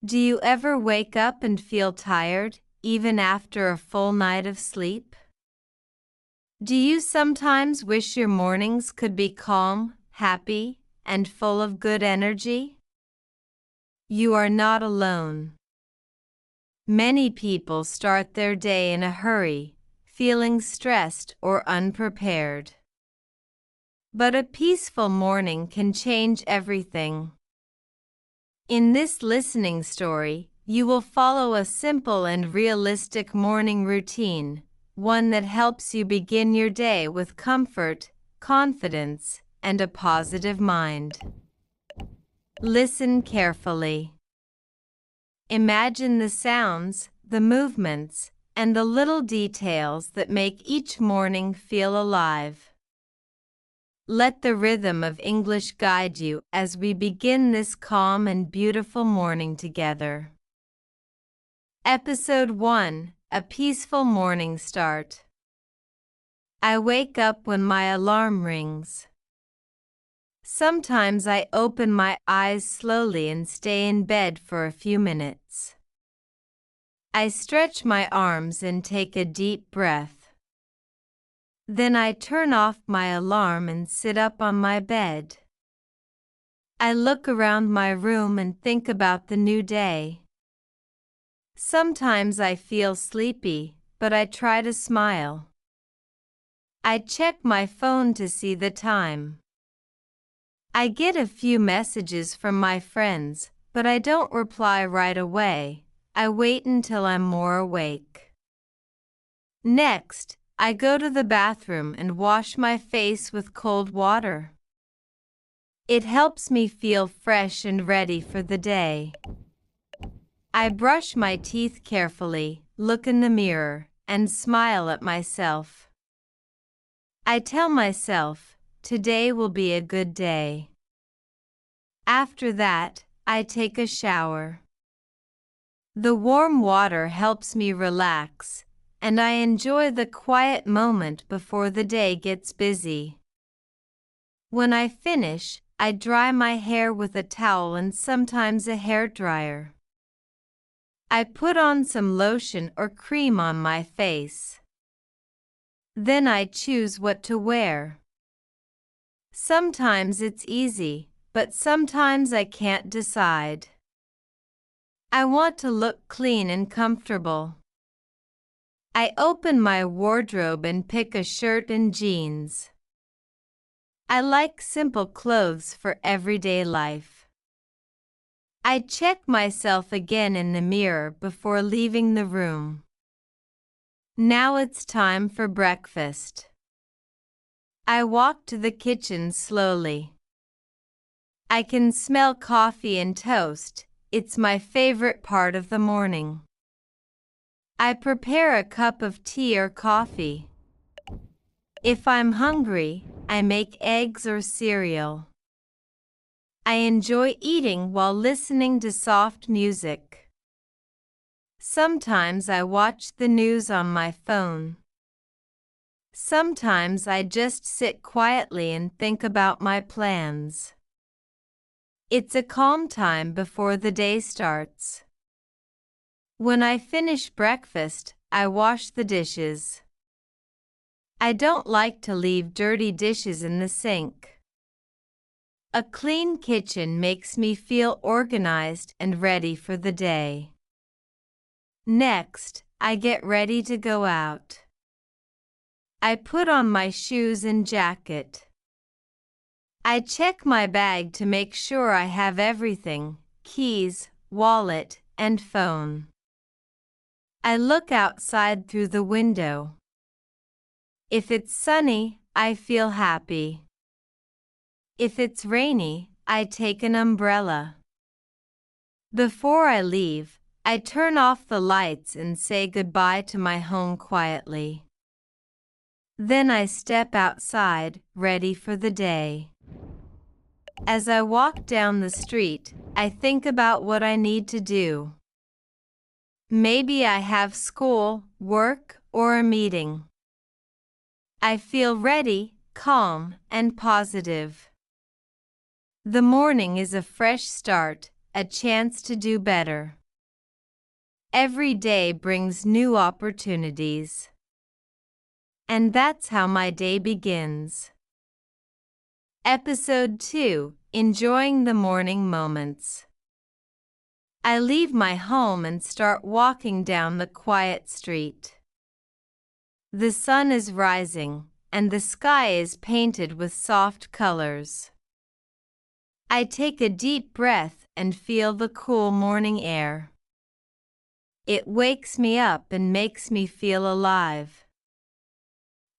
Do you ever wake up and feel tired, even after a full night of sleep? Do you sometimes wish your mornings could be calm, happy, and full of good energy? You are not alone. Many people start their day in a hurry, feeling stressed or unprepared. But a peaceful morning can change everything. In this listening story, you will follow a simple and realistic morning routine, one that helps you begin your day with comfort, confidence, and a positive mind. Listen carefully. Imagine the sounds, the movements, and the little details that make each morning feel alive. Let the rhythm of English guide you as we begin this calm and beautiful morning together. Episode 1: A Peaceful Morning Start. I wake up when my alarm rings. Sometimes I open my eyes slowly and stay in bed for a few minutes. I stretch my arms and take a deep breath. Then I turn off my alarm and sit up on my bed. I look around my room and think about the new day. Sometimes I feel sleepy, but I try to smile. I check my phone to see the time. I get a few messages from my friends, but I don't reply right away. I wait until I'm more awake. Next, I go to the bathroom and wash my face with cold water. It helps me feel fresh and ready for the day. I brush my teeth carefully, look in the mirror, and smile at myself. I tell myself, today will be a good day. After that, I take a shower. The warm water helps me relax, and I enjoy the quiet moment before the day gets busy. When I finish, I dry my hair with a towel and sometimes a hairdryer. I put on some lotion or cream on my face. Then I choose what to wear. Sometimes it's easy, but sometimes I can't decide. I want to look clean and comfortable. I open my wardrobe and pick a shirt and jeans. I like simple clothes for everyday life. I check myself again in the mirror before leaving the room. Now it's time for breakfast. I walk to the kitchen slowly. I can smell coffee and toast. It's my favorite part of the morning. I prepare a cup of tea or coffee. If I'm hungry, I make eggs or cereal. I enjoy eating while listening to soft music. Sometimes I watch the news on my phone. Sometimes I just sit quietly and think about my plans. It's a calm time before the day starts. When I finish breakfast, I wash the dishes. I don't like to leave dirty dishes in the sink. A clean kitchen makes me feel organized and ready for the day. Next, I get ready to go out. I put on my shoes and jacket. I check my bag to make sure I have everything: keys, wallet, and phone. I look outside through the window. If it's sunny, I feel happy. If it's rainy, I take an umbrella. Before I leave, I turn off the lights and say goodbye to my home quietly. Then I step outside, ready for the day. As I walk down the street, I think about what I need to do. Maybe I have school, work, or a meeting. I feel ready, calm, and positive. The morning is a fresh start, a chance to do better. Every day brings new opportunities. And that's how my day begins. Episode 2: Enjoying the Morning Moments. I leave my home and start walking down the quiet street. The sun is rising, and the sky is painted with soft colors. I take a deep breath and feel the cool morning air. It wakes me up and makes me feel alive.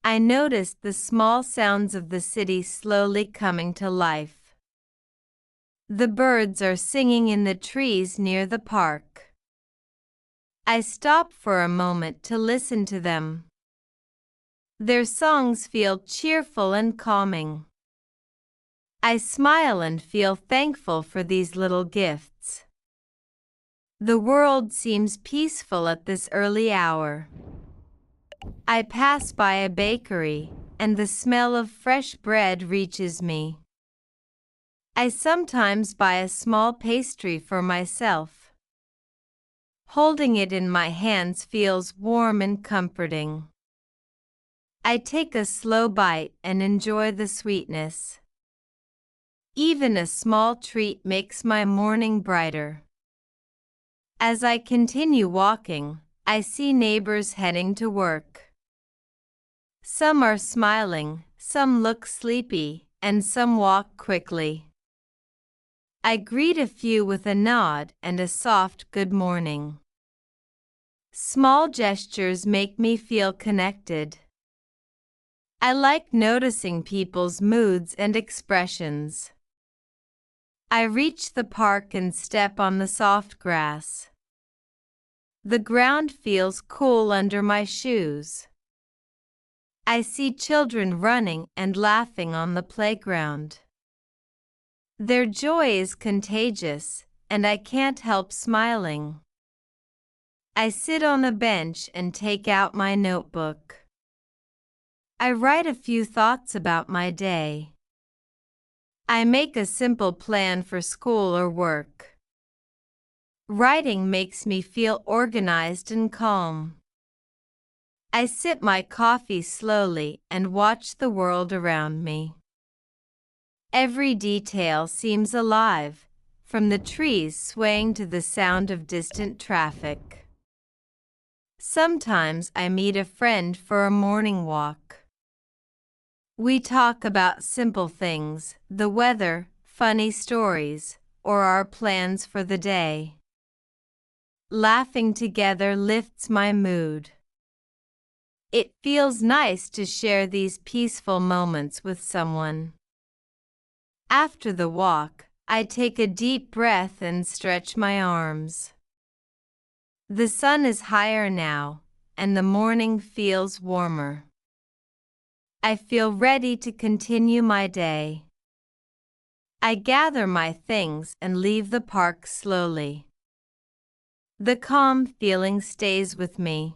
I notice the small sounds of the city slowly coming to life. The birds are singing in the trees near the park. I stop for a moment to listen to them. Their songs feel cheerful and calming. I smile and feel thankful for these little gifts. The world seems peaceful at this early hour. I pass by a bakery, and the smell of fresh bread reaches me. I sometimes buy a small pastry for myself. Holding it in my hands feels warm and comforting. I take a slow bite and enjoy the sweetness. Even a small treat makes my morning brighter. As I continue walking, I see neighbors heading to work. Some are smiling, some look sleepy, and some walk quickly. I greet a few with a nod and a soft good morning. Small gestures make me feel connected. I like noticing people's moods and expressions. I reach the park and step on the soft grass. The ground feels cool under my shoes. I see children running and laughing on the playground. Their joy is contagious, and I can't help smiling. I sit on a bench and take out my notebook. I write a few thoughts about my day. I make a simple plan for school or work. Writing makes me feel organized and calm. I sip my coffee slowly and watch the world around me. Every detail seems alive, from the trees swaying to the sound of distant traffic. Sometimes I meet a friend for a morning walk. We talk about simple things, the weather, funny stories, or our plans for the day. Laughing together lifts my mood. It feels nice to share these peaceful moments with someone. After the walk, I take a deep breath and stretch my arms. The sun is higher now, and the morning feels warmer. I feel ready to continue my day. I gather my things and leave the park slowly. The calm feeling stays with me.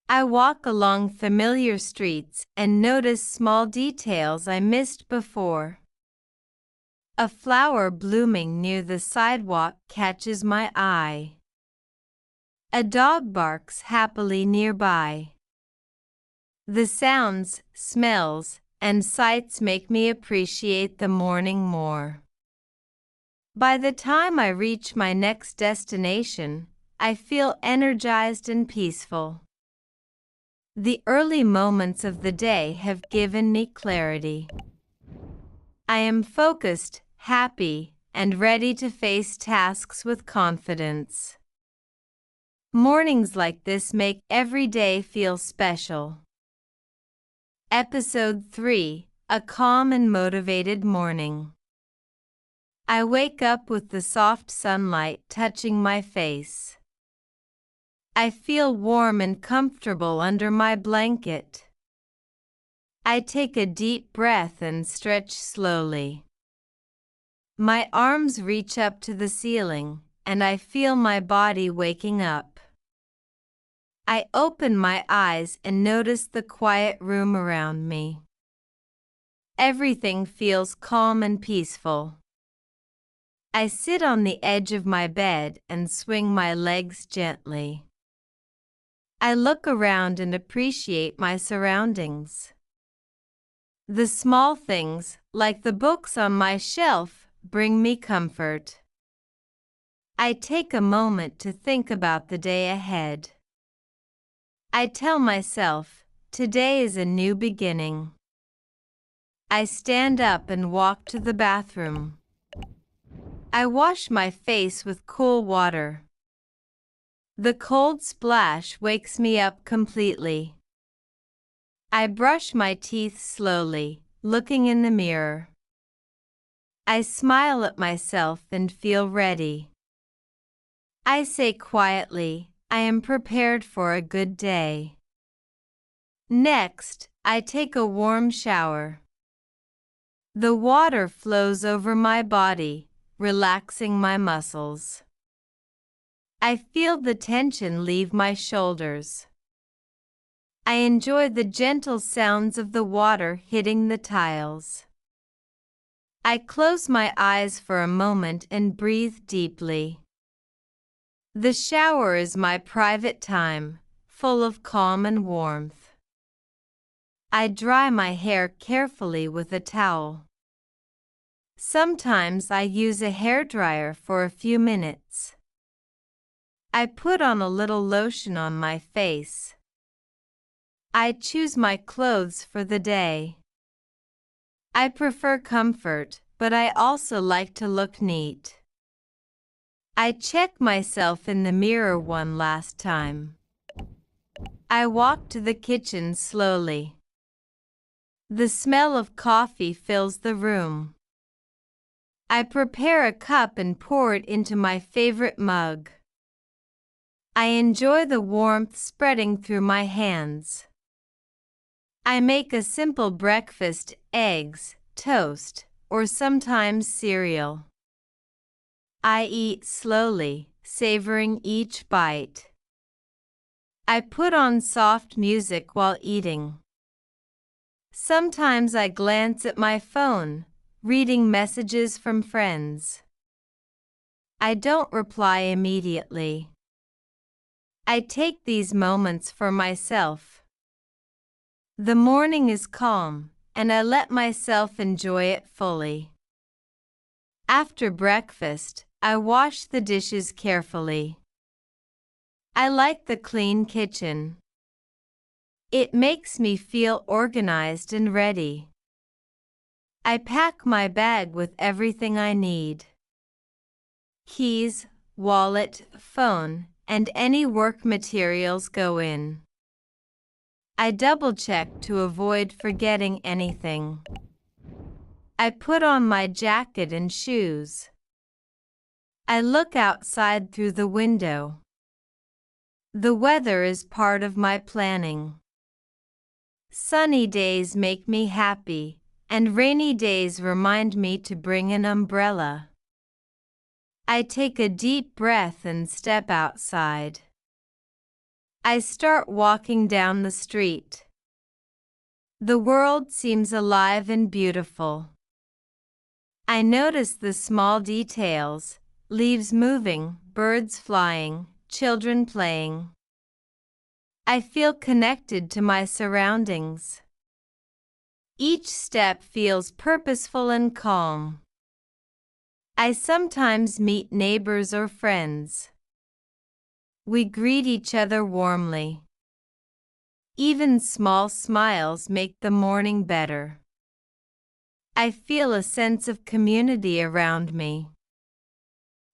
I walk along familiar streets and notice small details I missed before. A flower blooming near the sidewalk catches my eye. A dog barks happily nearby. The sounds, smells, and sights make me appreciate the morning more. By the time I reach my next destination, I feel energized and peaceful. The early moments of the day have given me clarity. I am focused, happy, and ready to face tasks with confidence. Mornings like this make every day feel special. Episode 3: A Calm and Motivated Morning. I wake up with the soft sunlight touching my face. I feel warm and comfortable under my blanket. I take a deep breath and stretch slowly. My arms reach up to the ceiling, and I feel my body waking up. I open my eyes and notice the quiet room around me. Everything feels calm and peaceful. I sit on the edge of my bed and swing my legs gently. I look around and appreciate my surroundings. The small things, like the books on my shelf, bring me comfort. I take a moment to think about the day ahead. I tell myself, today is a new beginning. I stand up and walk to the bathroom. I wash my face with cool water. The cold splash wakes me up completely. I brush my teeth slowly, looking in the mirror. I smile at myself and feel ready. I say quietly, I am prepared for a good day. Next, I take a warm shower. The water flows over my body, relaxing my muscles. I feel the tension leave my shoulders. I enjoy the gentle sounds of the water hitting the tiles. I close my eyes for a moment and breathe deeply. The shower is my private time, full of calm and warmth. I dry my hair carefully with a towel. Sometimes I use a hairdryer for a few minutes. I put on a little lotion on my face. I choose my clothes for the day. I prefer comfort, but I also like to look neat. I check myself in the mirror one last time. I walk to the kitchen slowly. The smell of coffee fills the room. I prepare a cup and pour it into my favorite mug. I enjoy the warmth spreading through my hands. I make a simple breakfast, eggs, toast, or sometimes cereal. I eat slowly, savoring each bite. I put on soft music while eating. Sometimes I glance at my phone, reading messages from friends. I don't reply immediately. I take these moments for myself. The morning is calm, and I let myself enjoy it fully. After breakfast, I wash the dishes carefully. I like the clean kitchen. It makes me feel organized and ready. I pack my bag with everything I need. Keys, wallet, phone, and any work materials go in. I double-check to avoid forgetting anything. I put on my jacket and shoes. I look outside through the window. The weather is part of my planning. Sunny days make me happy, and rainy days remind me to bring an umbrella. I take a deep breath and step outside. I start walking down the street. The world seems alive and beautiful. I notice the small details, leaves moving, birds flying, children playing. I feel connected to my surroundings. Each step feels purposeful and calm. I sometimes meet neighbors or friends. We greet each other warmly. Even small smiles make the morning better. I feel a sense of community around me.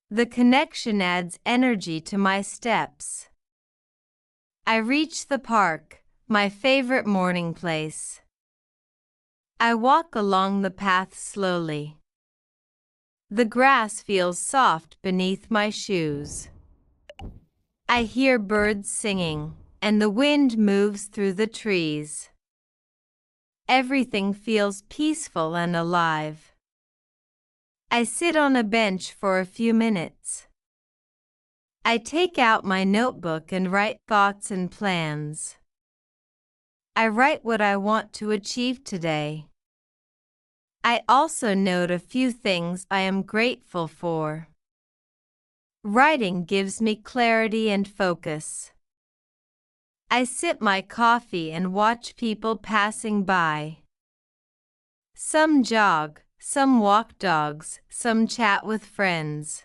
The connection adds energy to my steps. I reach the park, my favorite morning place. I walk along the path slowly. The grass feels soft beneath my shoes. I hear birds singing, and the wind moves through the trees. Everything feels peaceful and alive. I sit on a bench for a few minutes. I take out my notebook and write thoughts and plans. I write what I want to achieve today. I also note a few things I am grateful for. Writing gives me clarity and focus. I sip my coffee and watch people passing by. Some jog, some walk dogs, some chat with friends.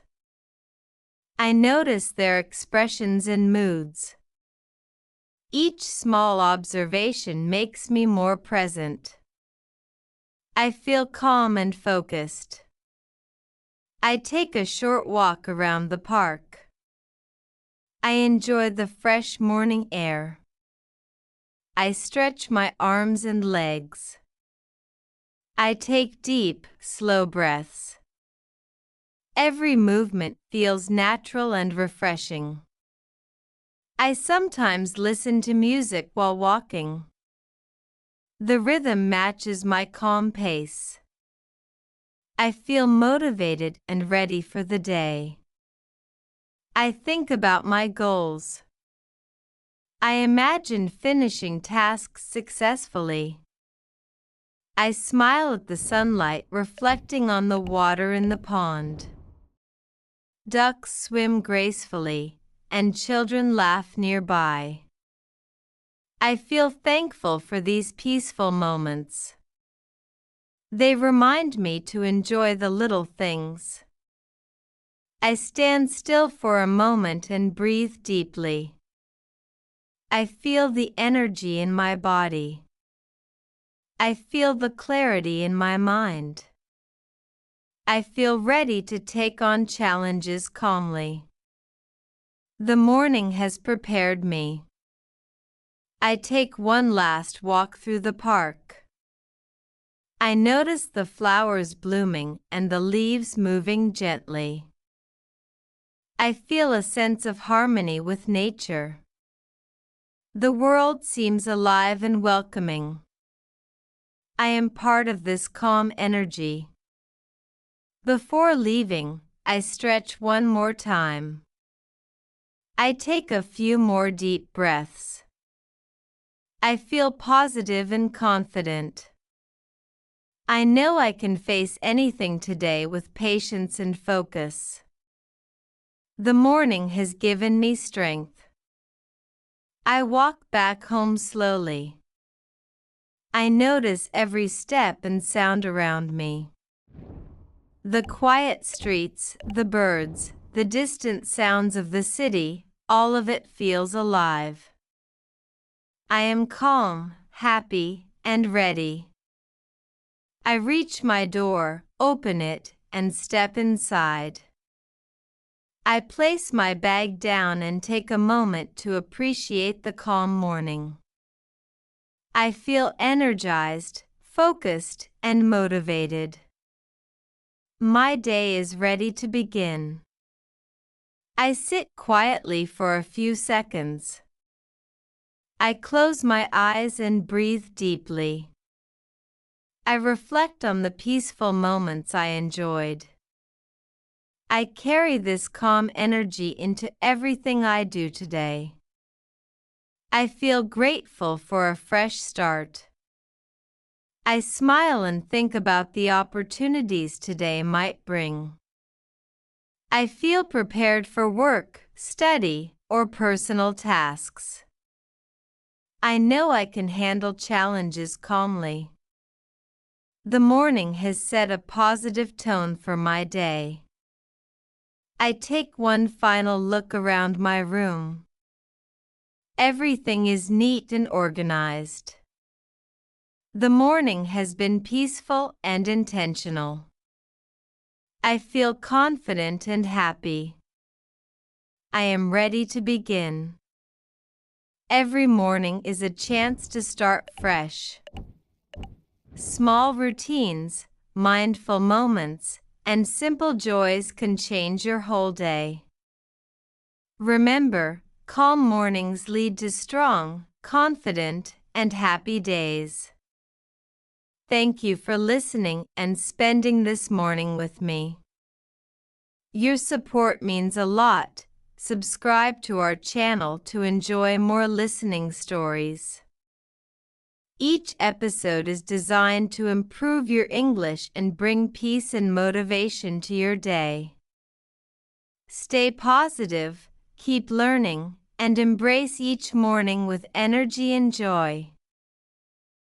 I notice their expressions and moods. Each small observation makes me more present. I feel calm and focused. I take a short walk around the park. I enjoy the fresh morning air. I stretch my arms and legs. I take deep, slow breaths. Every movement feels natural and refreshing. I sometimes listen to music while walking. The rhythm matches my calm pace. I feel motivated and ready for the day. I think about my goals. I imagine finishing tasks successfully. I smile at the sunlight reflecting on the water in the pond. Ducks swim gracefully, and children laugh nearby. I feel thankful for these peaceful moments. They remind me to enjoy the little things. I stand still for a moment and breathe deeply. I feel the energy in my body. I feel the clarity in my mind. I feel ready to take on challenges calmly. The morning has prepared me. I take one last walk through the park. I notice the flowers blooming and the leaves moving gently. I feel a sense of harmony with nature. The world seems alive and welcoming. I am part of this calm energy. Before leaving, I stretch one more time. I take a few more deep breaths. I feel positive and confident. I know I can face anything today with patience and focus. The morning has given me strength. I walk back home slowly. I notice every step and sound around me. The quiet streets, the birds, the distant sounds of the city, all of it feels alive. I am calm, happy, and ready. I reach my door, open it, and step inside. I place my bag down and take a moment to appreciate the calm morning. I feel energized, focused, and motivated. My day is ready to begin. I sit quietly for a few seconds. I close my eyes and breathe deeply. I reflect on the peaceful moments I enjoyed. I carry this calm energy into everything I do today. I feel grateful for a fresh start. I smile and think about the opportunities today might bring. I feel prepared for work, study, or personal tasks. I know I can handle challenges calmly. The morning has set a positive tone for my day. I take one final look around my room. Everything is neat and organized. The morning has been peaceful and intentional. I feel confident and happy. I am ready to begin. Every morning is a chance to start fresh. Small routines, mindful moments, and simple joys can change your whole day. Remember, calm mornings lead to strong, confident, and happy days. Thank you for listening and spending this morning with me. Your support means a lot. Subscribe to our channel to enjoy more listening stories. Each episode is designed to improve your English and bring peace and motivation to your day. Stay positive, keep learning, and embrace each morning with energy and joy.